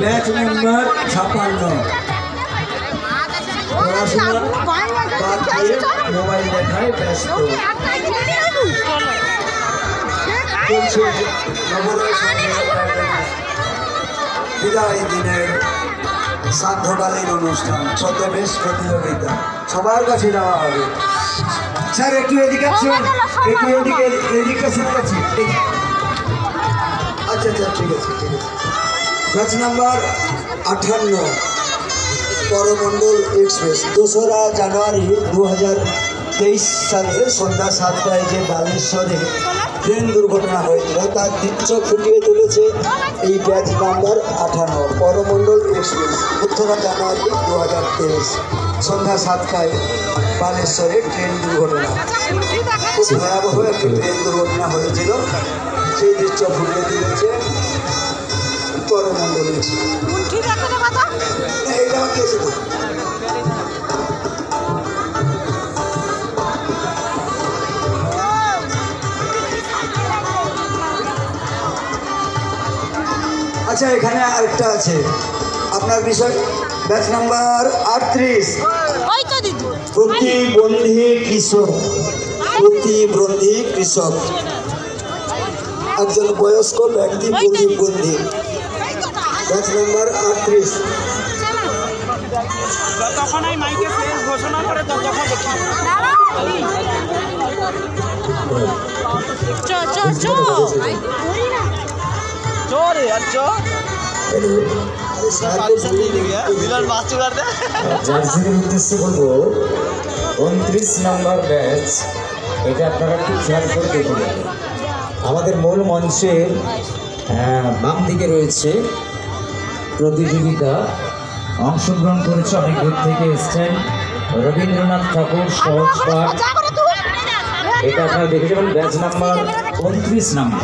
Batch number 56 পড়াশোনা বাদ দিয়ে মোবাইল দেখায় ব্যস্ত চলছে বিদায় দিনের সান্ধ্যকালীন অনুষ্ঠান ছদ্মবেশ প্রতিযোগিতা সবার কাছে যাওয়া হবে। স্যার একটু এদিকে আছেন, একটু এদিকে আছি। আচ্ছা আচ্ছা ঠিক আছে ঠিক আছে। ব্যাচ নাম্বার 58 করমণ্ডল এক্সপ্রেস 2রা জানুয়ারি 2023 সালে সন্ধ্যা 7টায় যে বালেশ্বরে ট্রেন দুর্ঘটনা হয়েছিল তার দৃশ্য ফুটিয়ে তুলেছে এই ব্যাচ নাম্বার 58 করমণ্ডল এক্সপ্রেস 2রা জানুয়ারি 2023 সন্ধ্যা 7টায় বালেশ্বরে ট্রেন দুর্ঘটনা। খুব ভয়াবহ একটি ট্রেন দুর্ঘটনা হয়েছিল, সেই দৃশ্য ফুটিয়ে তুলেছে করমণ্ডল এক্সপ্রেস। এইটা কি এসে আচ্ছা এখানে আরেকটা আছে আপনার বিষয় ব্যাচ নাম্বার 38 প্রতিবন্ধী কৃষক একজন বয়স্ক ব্যক্তি প্রতিবন্ধী ব্যাচ নাম্বার 38 যতক্ষণই মাইকে শেষ ঘোষণা করে ততক্ষণ দেখি জার্সিদের উদ্দেশ্যে বলবো 29 নম্বর ব্যাচ, এটা আপনারা একটু খেয়াল করে দেখুন। আমাদের মূল মঞ্চের বাম দিকে রয়েছে প্রতিযোগিতা, অংশগ্রহণ করেছে অনেক দূর থেকে এসছেন। রবীন্দ্রনাথ ঠাকুর সহজ পাঠ, এটা আপনারা দেখে যাবেন। ব্যাচ নাম্বার 29 নম্বর।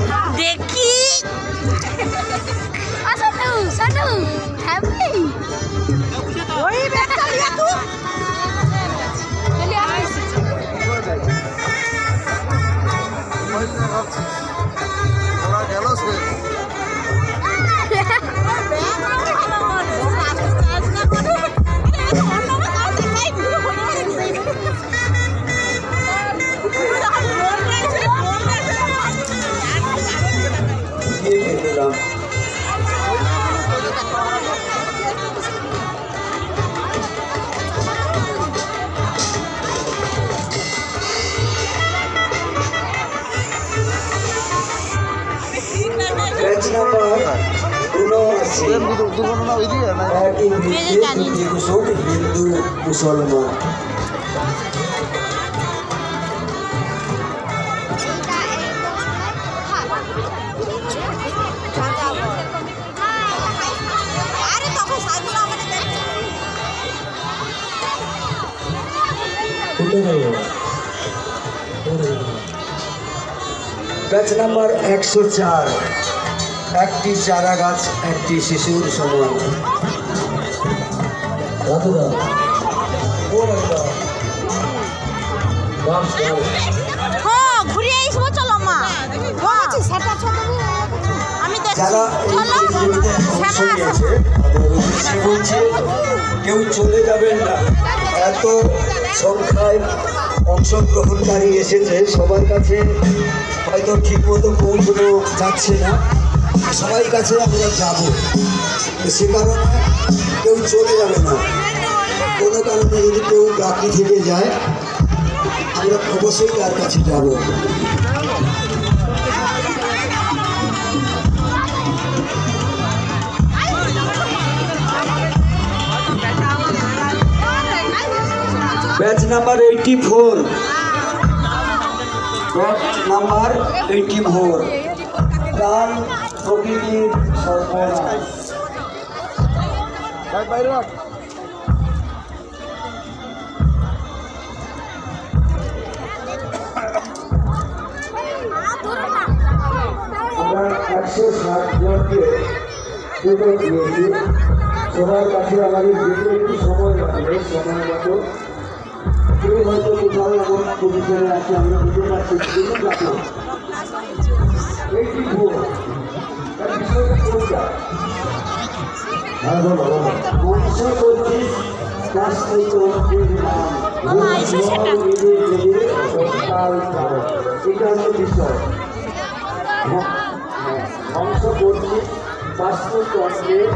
হিন্দু মুসলমান ব্যাচ নাম্বার 104 একটি চারা গাছ একটি শিশুর সমান। কেউ চলে যাবেন না, এত সংখ্যায় অংশগ্রহণকারী এসেছে, সবার কাছে হয়তো ঠিকমতো পৌঁছানো যাচ্ছে না, সবাই কাছে আমরা যাব, সে কারণে কেউ চলে যাবে না। কোনো কারণে যদি কেউ বাকি থেকে যায় আমরা অবশ্যই তার কাছে যাব। ব্যাচ নাম্বার 84 প্রাণ প্রকৃতির সর্বনাশ। আমরা 160 জনকে দিয়েছি, সবার কাছে আমাদের যেতে একটু সময় লাগবে, সময় মতো কেউ হয়তো কোথাও এমন পজিশনে আছে আমরা বুঝতে পারছি এই কি বিষয়টা হ্যাঁ বলো বলো। 125 এটা হচ্ছে বিষয়। অংশ করছি বাস্তুতন্ত্রের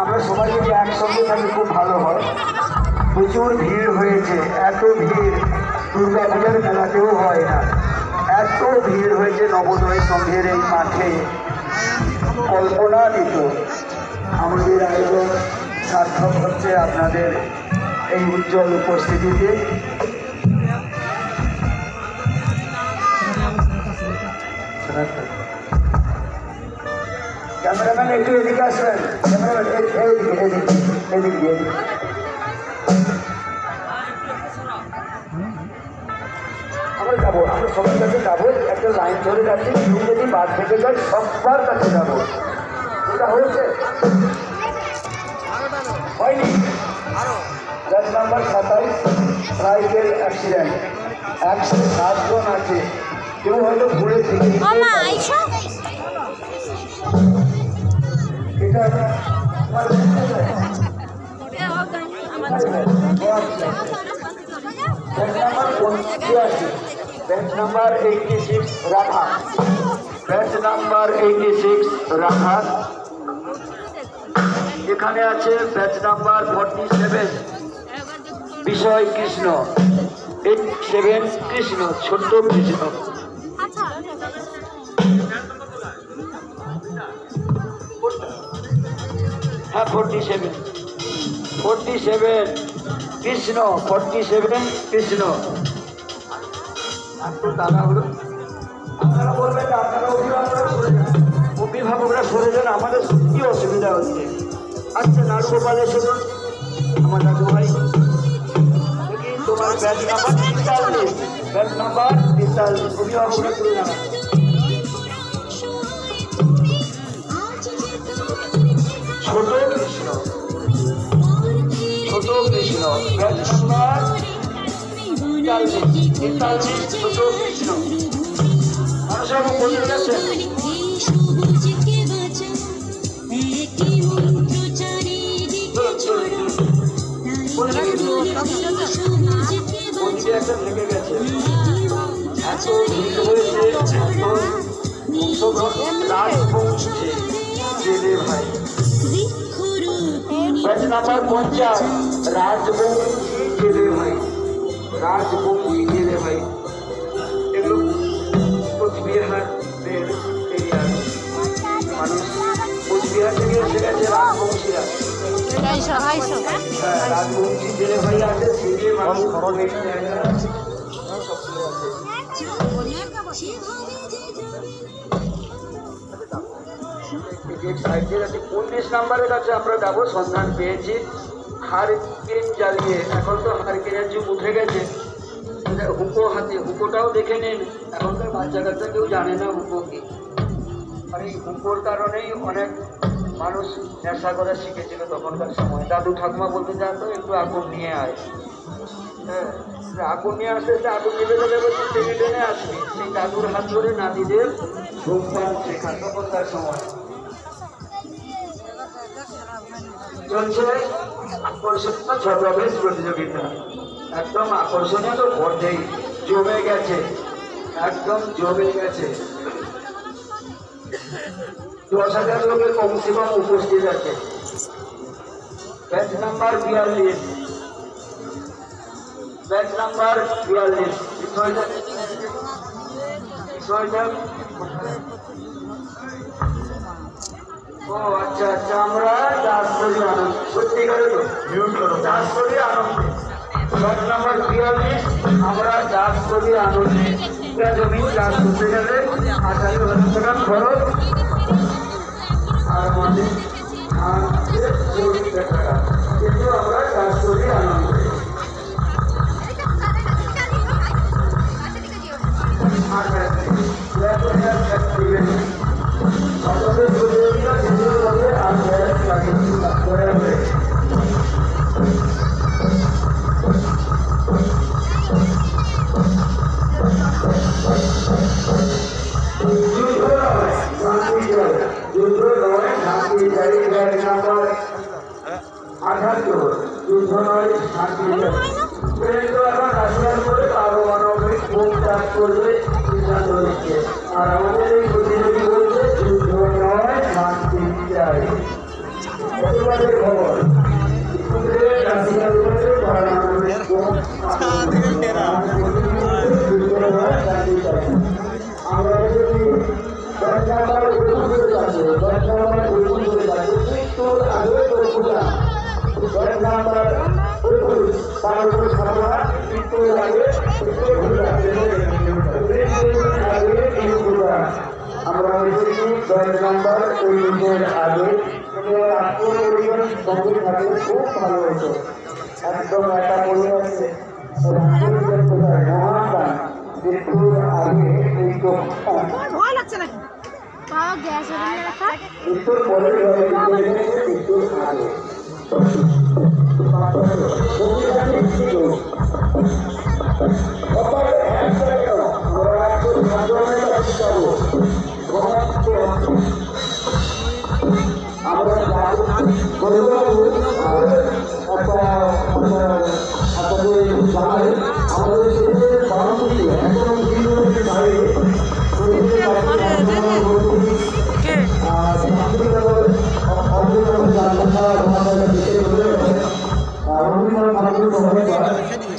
আমরা সবাই যদি একসঙ্গে থাকি খুব ভালো হয়। প্রচুর ভিড় হয়েছে, এত ভিড় দুর্গা পূজার মেলাতেও হয় না, এত ভিড় হয়েছে নবোদয় সংঘের এই মাঠে কল্পনাতীত। আমাদের আয়োজন সার্থক হচ্ছে আপনাদের এই উজ্জ্বল উপস্থিতিতে। ক্যামেরাম্যান একটু এদিকে আসবেন, ক্যামেরাম্যান এদিকে। আমরা যাবো, আমরা সবার কাছে যাবো, একটা লাইন ধরে যাচ্ছি, কেউ যদি বাদ থেকে যায় সবার কাছে যাবো। এটা হয়েছে হয়নি? ব্যাচ নাম্বার 27 সাইকেল অ্যাক্সিডেন্ট, 107 জন আছে। কেউ হয়তো ঘুরে থেকে এটা ব্যাচ নাম্বার 86 রাখা, ব্যাচ নাম্বার 86 রাখা। এখানে আছে ব্যাচ নাম্বার 47 বিষয় কৃষ্ণ, 87 কৃষ্ণ, ছোট্ট কৃষ্ণ। হ্যাঁ 47 কৃষ্ণ, 47 কৃষ্ণ। একটু দাদা হলো, আপনারা বলবেন না, আপনারা অভিভাবকরা সরে যান, আমাদের সত্যি অসুবিধা হচ্ছে। আচ্ছা নাড়ু গোপালের শুনুন, আমার দাদু ভাই দেখি তোমার ব্যাচ নাম্বার 43, ব্যাচ নাম্বার 43, অভিভাবকরা সরে যান। ছোট কৃষ্ণ, ছোট কৃষ্ণ, ব্যাচ নাম্বার 43, ছোট কৃষ্ণ। মানুষের বলে গেছেন একটা লেগে গেছে, এত ভিড় হয়েছে, রাত পৌঁছছে জেলে ভাই। ব্যাচ নাম্বার 50 রাজবংশী জেলে ভাই, রাজবংশী জেলে ভাই। এগুলো কোচবিহারের এরিয়ার মানুষ, কোচবিহার থেকে এসে গেছে রাজবংশীরা। হ্যাঁ রাজবংশী জেলে ভাই আছে, সেদিকে মানুষ সাইডে আছে। 19 নম্বরের কাছে আমরা যাবো, সন্ধান পেয়েছি হারকিন জ্বালিয়ে। এখন তো হারকিনের যুগ উঠে গেছে, হুকো হাতে, হুকোটাও দেখে নিন। এখনকার বাচ্চা কাচ্চা কেউ জানে না হুকো কি। আর এই হুকোর কারণেই অনেক মানুষ নেশা করা শিখেছিল তখনকার সময়। দাদু ঠাকুমা বলতে জানতো একটু আগুন নিয়ে আয়, হ্যাঁ আগুন নিয়ে আসতে আগুন নিতে গেলে বলছে টেনে টেনে আসবি। সেই দাদুর হাত ধরে নাতিদের ধূমপান শেখা তখনকার সময়। চলছে আকর্ষণীয় ছদ্মবেশ প্রতিযোগিতা, একদম আকর্ষণীয় তো বটেই, জমে গেছে, একদম জমে গেছে। 10,000 লোকের কমসে কম উপস্থিত আছে। ব্যাচ নাম্বার 42, ব্যাচ নাম্বার 42 ও আচ্ছা আচ্ছা, আমরা চাষ করি আনন্দ, সত্যিকারে তো চাষ করি আনন্দে। ব্যাচ নাম্বার 42 আমরা চাষ করি আনন্দে। জমি চাষ করতে গেলে 28,000 টাকা খরচ, আর আমাদের ধান 40 টাকা, কিন্তু আমরা চাষ করি আনন্দে। আর করবে সিদ্ধান্ত হচ্ছে। আর আমাদের এই প্রতিযোগী বলছে যুদ্ধ নয় শান্তি চাই। প্রতিবাদের খবর আমরা যদি 10 নাম্বার উত্তর যাচ্ছে 10 নাম্বার উত্তর যাচ্ছে মৃত্যুর আগে প্রভুরা 10 নাম্বার উত্তর তার উপর ছাড়া মৃত্যুর আগে প্রভুরা মৃত্যুর আগে প্রভুরা আমরা এসেছি 10 নাম্বার উত্তরের আগে আপনার পরিবার সঙ্গে থাকলে খুব ভালো হতো একদম একটা পরিবার আছে মহান মৃত্যুর আগে এই তো ভয় লাগছে নাকি বাবা গ্যাস হয়ে রাখা মৃত্যুর পরে মৃত্যুর আগে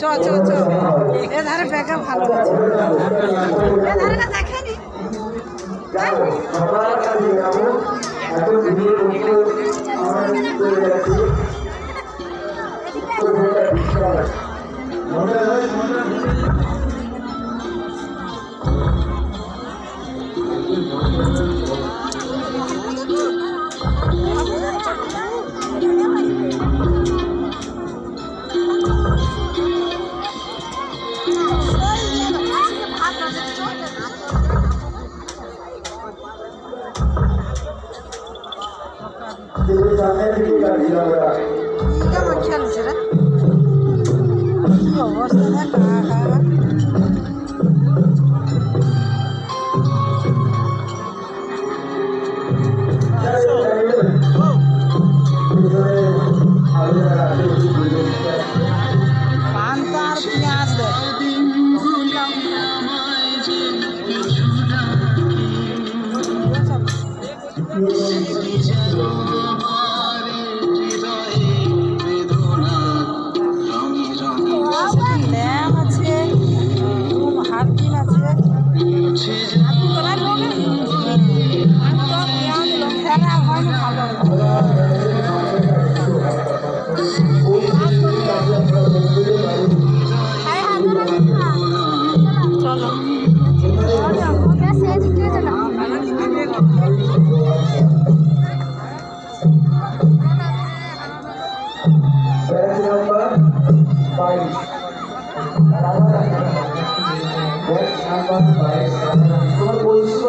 চ চ চ এ ধারে ব্যাগা ভালো আছে এ ধারে না দেখেনি কেমন খেলছে রে কি অবস্থা না কাকা পান্তা আর পেঁয়াজ দে ল্যাম আছে হারকিন আছে খেলা হয় ভালো চলো তোমার পরিচিত